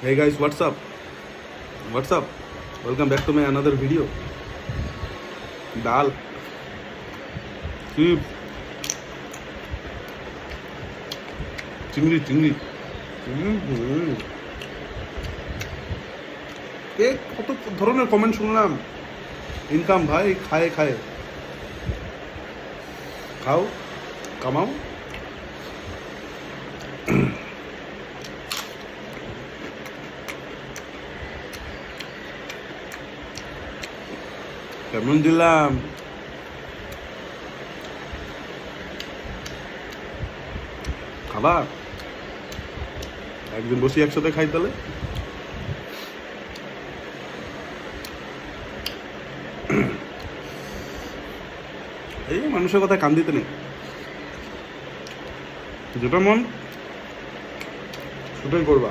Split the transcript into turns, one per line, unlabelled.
Hey guys, what's up? What's up? Welcome back to my another video. Dal. Chips. চিংড়ি এ কত ধরনের comment শুনলাম। Income ভাই, খায় খাও, কামাও। কেমন দিলাম? খাবা? একদিন বসি একসাথে খাই তাহলে। এই মানুষের কথা কান দিতে নেই, যেটা মন সেটাই করবা।